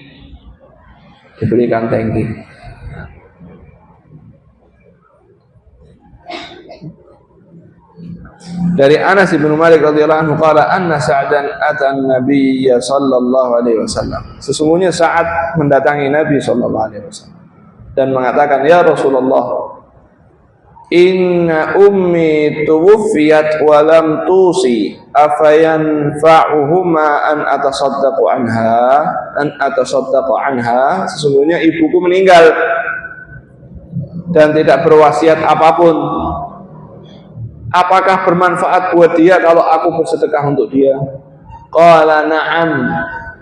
Dari Anas bin Malik radhiyallahu anhu qala anna Sa'dan atan Nabiy sallallahu alaihi wasallam. Sesungguhnya Sa'ad mendatangi Nabi sallallahu alaihi wasallam dan mengatakan, "Ya Rasulullah, inna ummi tuwfiyat wa lam tusi, afayanfa'uhuma an atasaddaqu anha." Sesungguhnya ibuku meninggal dan tidak berwasiat apapun. Apakah bermanfaat buat dia kalau aku bersedekah untuk dia? Qala na'am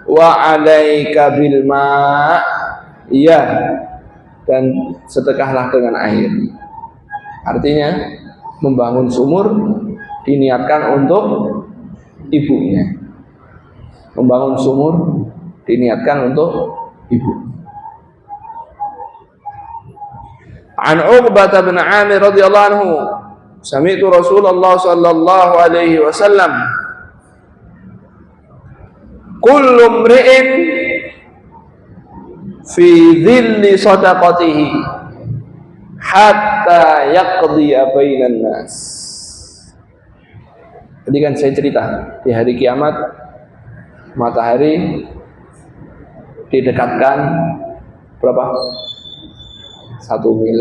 wa 'alaika bil ma'. Iya, dan sedekahlah dengan air. Artinya membangun sumur diniatkan untuk ibunya. Membangun sumur diniatkan untuk ibu. An Uqbah bin Amir radhiyallahu anhu, sami'tu Rasulullah sallallahu alaihi wasallam, kullu mri'in fi dhilli sadaqatihi hatta yaqdiya bainan nas. Tadi kan saya cerita di hari kiamat matahari didekatkan berapa? 1 mil.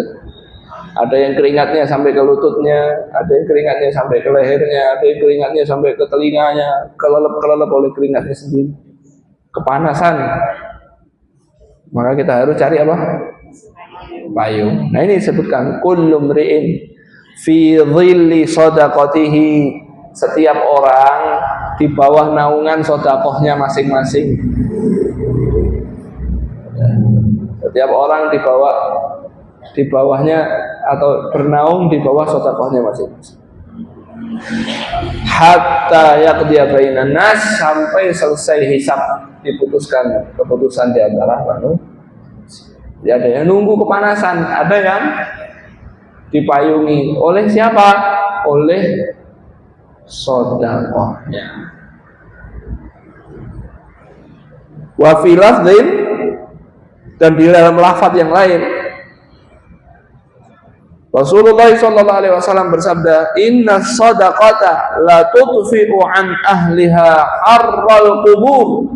Ada yang keringatnya sampai ke lututnya, ada yang keringatnya sampai ke lehernya, ada yang keringatnya sampai ke telinganya, kelelep oleh keringatnya sendiri. Kepanasan. Maka kita harus cari apa? Payung. Nah ini disebutkan kullu mri'in fi dhilli shadaqatihi. Setiap orang di bawah naungan sedekahnya masing-masing. Setiap orang di bawahnya atau bernaung di bawah sedekahnya masing-masing. Hatta yaqdiya bainan nas, sampai selesai hisab, diputuskan keputusan di antara manusia. Jadi ada yang nunggu kepanasan, ada yang dipayungi oleh siapa? Oleh sedekahnya. Wa fi lafdhin, dan di dalam lafaz yang lain Rasulullah SAW bersabda, "Inna sadaqata la tudfi'u an ahliha harral qubur,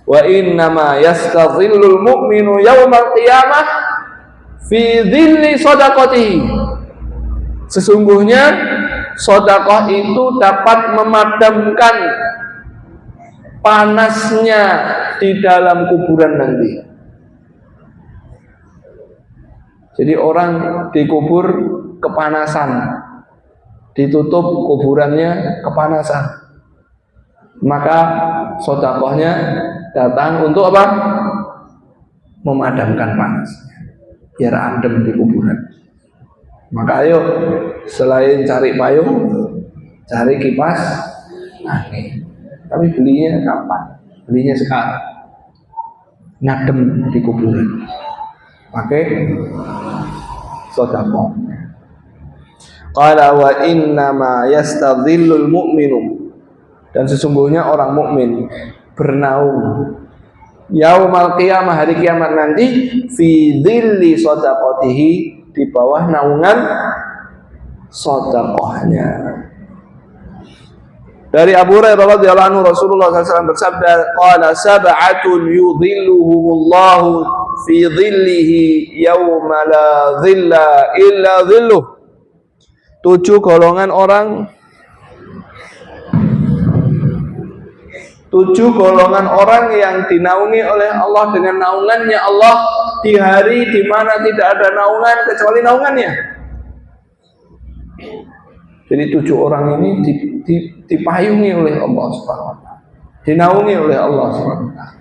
wa innama yastadhillul mu'minu yawmal qiyamah fi dhilli sadaqatihi." Sesungguhnya sedekah itu dapat memadamkan panasnya di dalam kuburan nanti. Jadi orang dikubur kepanasan, ditutup kuburannya kepanasan, maka sedekahnya datang untuk apa? Memadamkan panasnya, biar adem di kuburan. Maka ayo, selain cari payung, cari kipas angin. Tapi belinya kapan? Belinya sekarang. Ngadem di kuburan. Pakai sedekah. Qala wa inna ma yastadhillul mu'minu, dan sesungguhnya orang mukmin bernaung yaumal qiyamah, hari kiamat nanti, fi dhilli sadaqatihi, di bawah naungan sedekahnya. Dari Abu Hurairah radhiyallahu anhu, Rasulullah SAW bersabda, qala sab'atun yudhilluhumullahu fi dhillihi yauma la dhilla illa dhilluh. 7 golongan orang yang dinaungi oleh Allah dengan naungannya Allah di hari di mana tidak ada naungan kecuali naungannya. Jadi 7 orang ini dipayungi oleh Allah Subhanahu wa taala, dinaungi oleh Allah Subhanahu wa taala.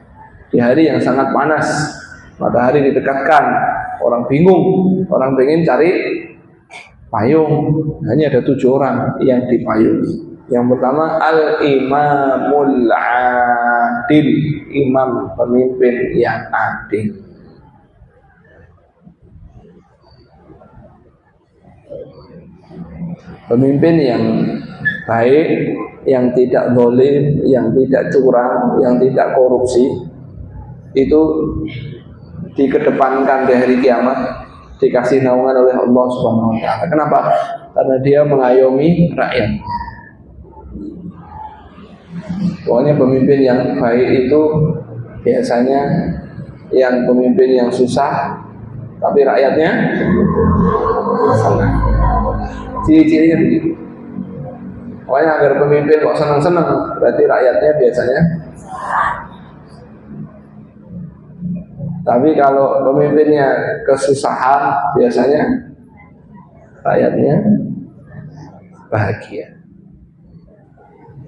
Di hari yang sangat panas, matahari didekatkan, orang bingung, orang pengen cari payung. Hanya ada 7 orang yang dipayungi. Yang pertama al-imamul adil, imam pemimpin yang adil. Pemimpin yang baik, yang tidak zalim, yang tidak curang, yang tidak korupsi, itu dikedepankan di hari kiamat, dikasih naungan oleh Allah Subhanahu wa taala. Kenapa? Karena dia mengayomi rakyat. Pokoknya pemimpin yang baik itu biasanya yang pemimpin yang susah tapi rakyatnya senang. Ciri-cirinya begitu. Pokoknya agar pemimpin kok senang-senang, berarti rakyatnya biasanya. Tapi kalau pemimpinnya kesusahan, biasanya rakyatnya bahagia.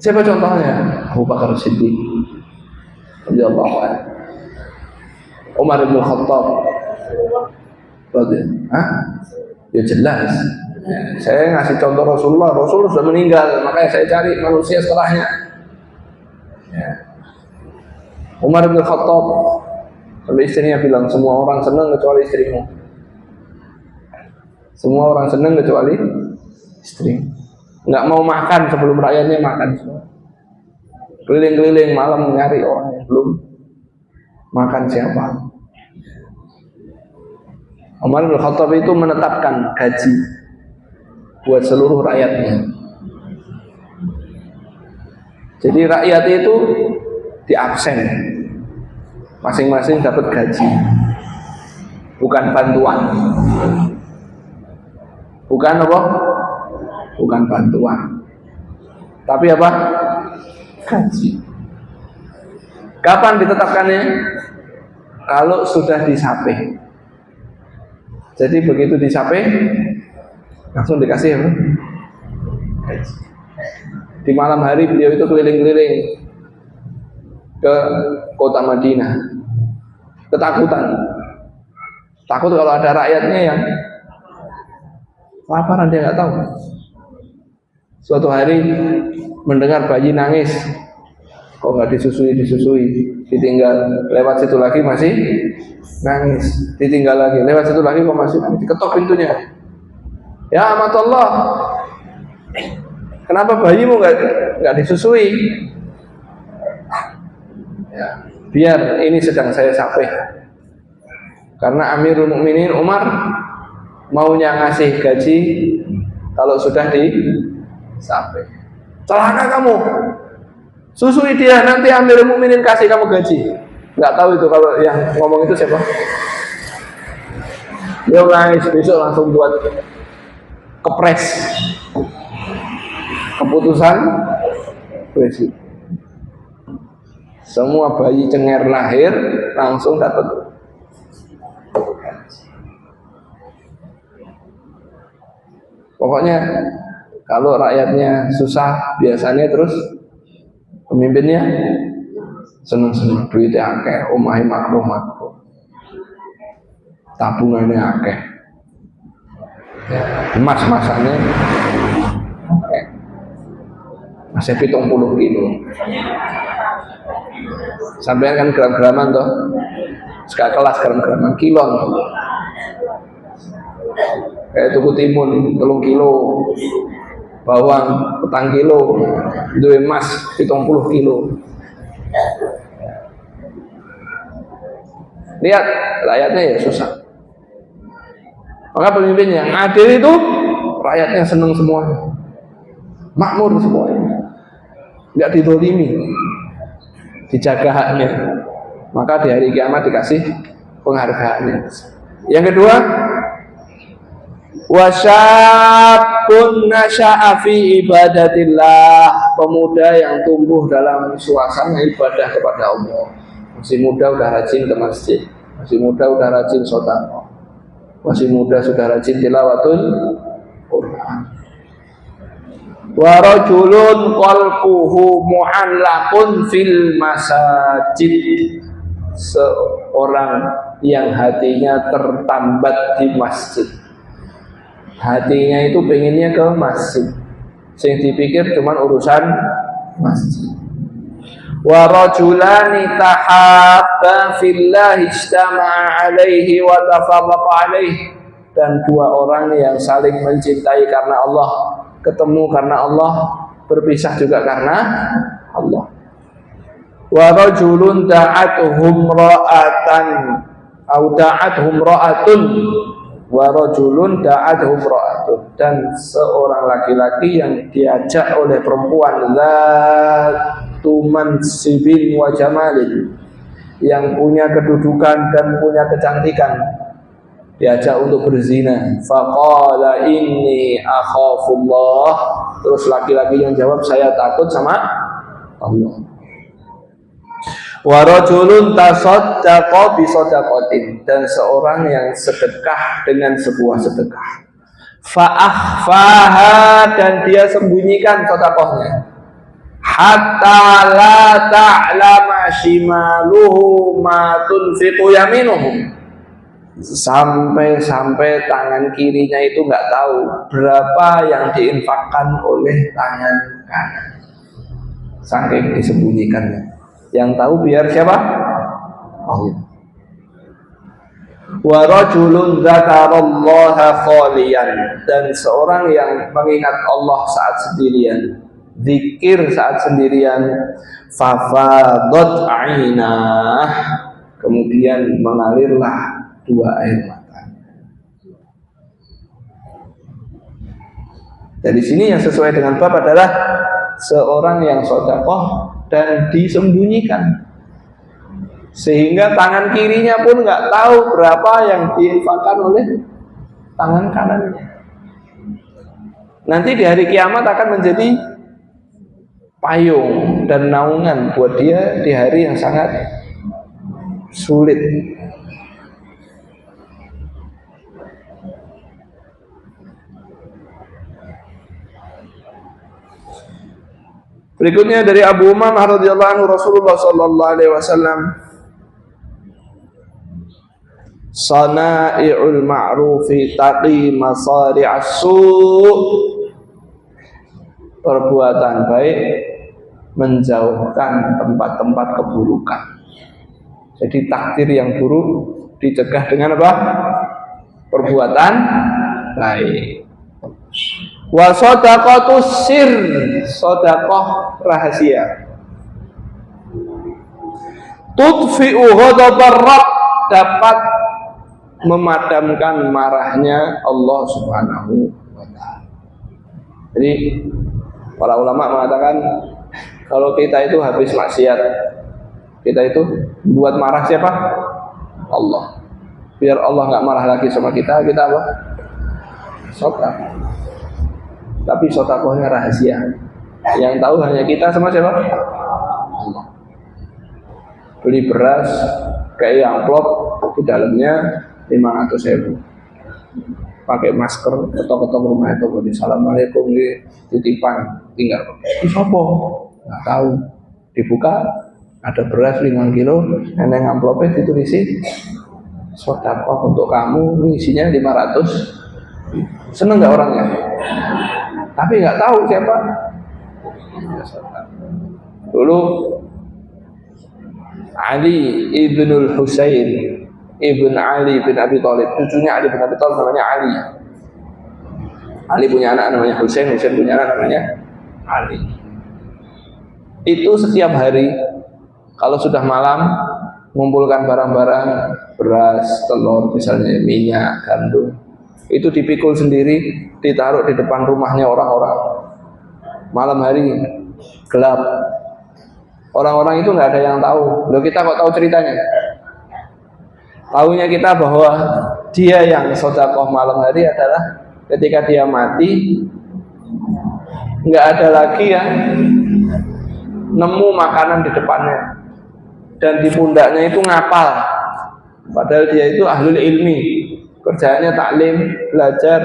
Siapa contohnya? Abu Bakar Siddiq, radhiyallahu anhu. Umar bin Khattab, ya jelas. Saya ngasih contoh Rasulullah sudah meninggal, makanya saya cari manusia setelahnya. Umar bin Khattab, sampai istrinya bilang, semua orang senang kecuali istrimu. Semua orang senang kecuali istri. Nggak mau makan sebelum rakyatnya makan semua. Keliling-keliling malam nyari orang yang belum makan siapa. Umar bin Khattab itu menetapkan gaji buat seluruh rakyatnya. Jadi rakyat itu diabsen, masing-masing dapat gaji, bukan bantuan. Bukan apa? Bukan bantuan, tapi apa? Gaji. Kapan ditetapkannya? Kalau sudah disape. Jadi begitu disape, langsung dikasih apa? Gaji. Di malam hari beliau itu keliling-keliling ke kota Madinah, ketakutan, takut kalau ada rakyatnya yang laparan, dia nggak tahu. Suatu hari mendengar bayi nangis, kok nggak disusui, ditinggal, lewat situ lagi masih nangis, ditinggal lagi, lewat situ lagi kok masih nangis, diketok pintunya. Ya amatullah, kenapa bayimu nggak disusui? Ya, biar ini sedang saya sape. Karena Amirul Mukminin Umar maunya ngasih gaji kalau sudah disape. Celaka kamu, susui dia, nanti Amirul Mukminin kasih kamu gaji. Nggak tahu itu kalau yang ngomong itu siapa. Dia nangis, besok langsung buat kepres keputusan presiden. Semua bayi cengar lahir langsung dapat. Pokoknya kalau rakyatnya susah, biasanya terus pemimpinnya seneng-seneng, duitnya akeh, omahe makruh, tabungannya akeh, emas-masannya akeh, masih 70 kilo. Sampai kan gram-graman toh, sekali kelas gram-graman, kilon. Kayak tuku timun 3 kilo, bawang 4 kilo, duwe emas 70 kilo. Lihat rakyatnya ya susah. Maka pemimpin yang adil itu rakyatnya senang semuanya, makmur semuanya, nggak didolimi, dijaga haknya. Maka di hari kiamat dikasih penghargaannya. Yang kedua, wasyabun nasya'a fi ibadatillah, pemuda yang tumbuh dalam suasana ibadah kepada Allah. Masih muda udah rajin ke masjid, masih muda udah rajin sedekah, masih muda sudah rajin tilawatul Quran. Wa rajulun qalbuhu mu'allaqun fil masajid, seorang yang hatinya tertambat di masjid. Hatinya itu pengennya ke masjid, sing dipikir cuman urusan masjid. Wa rajulani tahabba fillahi ijtama'a alaihi wa tafarraqa alaihi, dan dua orang yang saling mencintai karena Allah, ketemu karena Allah, berpisah juga karena Allah. Wa rajulun da'atuhum ra'atan au da'atuhum ra'atun, wa rajulun da'atuhum ra'atun, dan seorang laki-laki yang diajak oleh perempuan zatu mansibin wa jamalin, yang punya kedudukan dan punya kecantikan, diajak untuk berzina. Faqala inni akhafullah, terus laki-laki yang jawab, saya takut sama Allah. Wa rajulun tasaddaqa bi shadaqatin, dan seorang yang sedekah dengan sebuah sedekah. Fa akhfaha, dan dia sembunyikan sedekahnya. Hatta la ta'lama shimaluhu ma tunfiqu yaminuhu, sampai tangan kirinya itu nggak tahu berapa yang diinfakkan oleh tangan kanan, saking disembunyikannya. Yang tahu biar siapa? Allah. Wa rajulun dzakarallaha khaliyan, dan seorang yang mengingat Allah saat sendirian, zikir saat sendirian. Fafadat ainah, kemudian mengalirlah dua air mata. Dari sini yang sesuai dengan bab adalah seorang yang sedekah dan disembunyikan, sehingga tangan kirinya pun nggak tahu berapa yang diinfakkan oleh tangan kanannya. Nanti di hari kiamat akan menjadi payung dan naungan buat dia di hari yang sangat sulit. Berikutnya dari Abu Umamah radhiyallahu anhu, Rasulullah sallallahu alaihi wasallam, sana'i'ul ma'rufi taqi masari'as su', perbuatan baik menjauhkan tempat-tempat keburukan. Jadi takdir yang buruk dicegah dengan apa? Perbuatan baik. Wa shadaqatus sir, sedekah rahasia. Tudfi'u ghadabar Rabb, dapat memadamkan marahnya Allah Subhanahu wa ta'ala. Jadi para ulama mengatakan kalau kita itu habis maksiat, kita itu buat marah siapa? Allah. Biar Allah nggak marah lagi sama kita, kita apa? Sedekah. Tapi sedekahnya rahasia, yang tahu hanya kita sama siapa? Allah. Beli beras kayak amplop, di dalamnya 500.000, pakai masker, ketok-ketok rumah itu, assalamualaikum, titipan, tinggal itu sopo, nggak tahu, dibuka ada beras 5 kilo, neneng amplopnya ditulisi sedekah untuk kamu, isinya 500. Seneng nggak orangnya? Tapi nggak tahu siapa. Dulu Ali ibnul Husain ibn Ali bin Abi Thalib, cucunya Ali bin Abi Thalib namanya Ali. Ali punya anak namanya Husain, Husain punya anak namanya Ali. Itu setiap hari kalau sudah malam mengumpulkan barang-barang, beras, telur, misalnya minyak, gandum, itu dipikul sendiri, ditaruh di depan rumahnya orang-orang. Malam hari gelap, orang-orang itu nggak ada yang tahu. Loh, kita kok tahu ceritanya? Tahunya kita bahwa dia yang sedekah malam hari adalah ketika dia mati, nggak ada lagi yang nemu makanan di depannya dan di pundaknya itu ngapal, padahal dia itu ahlul ilmi, kerjaannya taklim, belajar,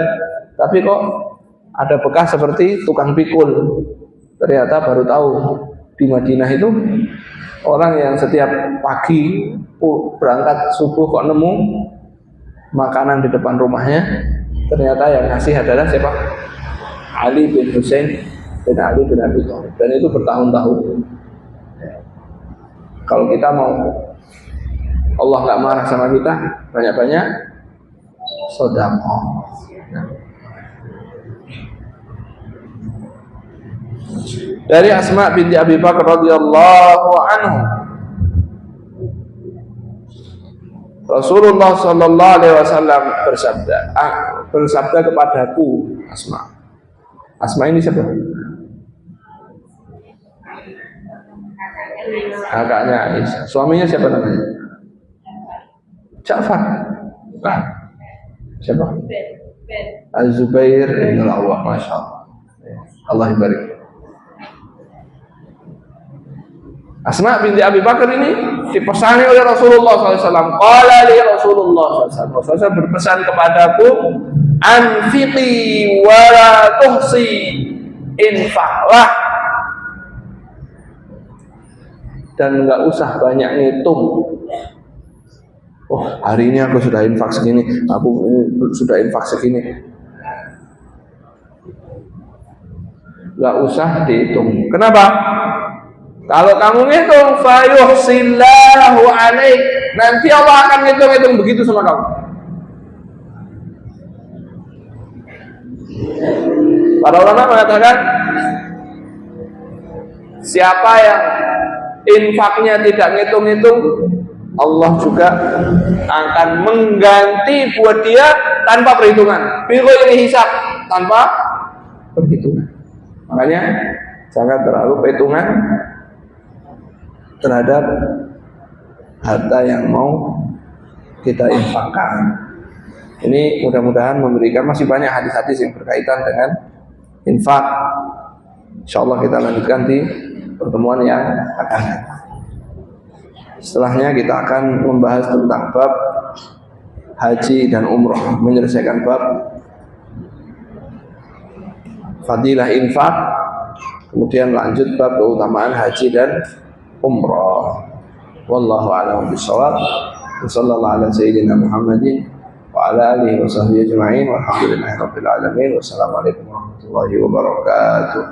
tapi kok ada bekas seperti tukang pikul. Ternyata baru tahu di Madinah itu orang yang setiap pagi berangkat subuh kok nemu makanan di depan rumahnya, ternyata yang ngasih adalah siapa? Ali bin Husain bin Ali bin Abi Thalib, dan itu bertahun-tahun. Kalau kita mau Allah nggak marah sama kita, banyak-banyak sedekah. Dari Asma binti Abi Bakar radhiyallahu anhu, Rasulullah sallallahu alaihi wasallam bersabda kepadaku, Asma ini siapa? Kakaknya Aisyah. Suaminya siapa namanya? Ja'far. Bukan. Siapa? Az-Zubair bin Al-Awwam. Masya Allah. Allah barik. Asma binti Abi Bakar ini dipesani oleh Rasulullah SAW. Qala li Rasulullah SAW. Rasulullah berpesan kepadaku, anfiqi wa la tuhsi, infaklah dan nggak usah banyak ngitung. Oh, hari ini aku sudah infak segini, aku sudah infak segini. Nggak usah dihitung. Kenapa? Kalau kamu ngitung, fayuhsillahu alaik, nanti Allah akan ngitung-ngitung begitu sama kamu. Para ulama mengatakan, siapa yang infaknya tidak ngitung-ngitung, Allah juga akan mengganti buat dia tanpa perhitungan. Bighairi hisab, tanpa perhitungan. Makanya jangan terlalu perhitungan terhadap harta yang mau kita infakkan. Ini mudah-mudahan memberikan, masih banyak hadis-hadis yang berkaitan dengan infak. Insyaallah kita lanjutkan di pertemuan yang akan datang. Setelahnya kita akan membahas tentang bab haji dan umrah, menyelesaikan bab fadilah infak, kemudian lanjut bab keutamaan haji dan umrah. Wallahu a'lam bishawab. Sallallahu ala sayyidina Muhammadin wa ala alihi wa sahbihi ajma'in. Walhamdulillahirabbil alamin. Wassalamualaikum warahmatullahi wabarakatuh.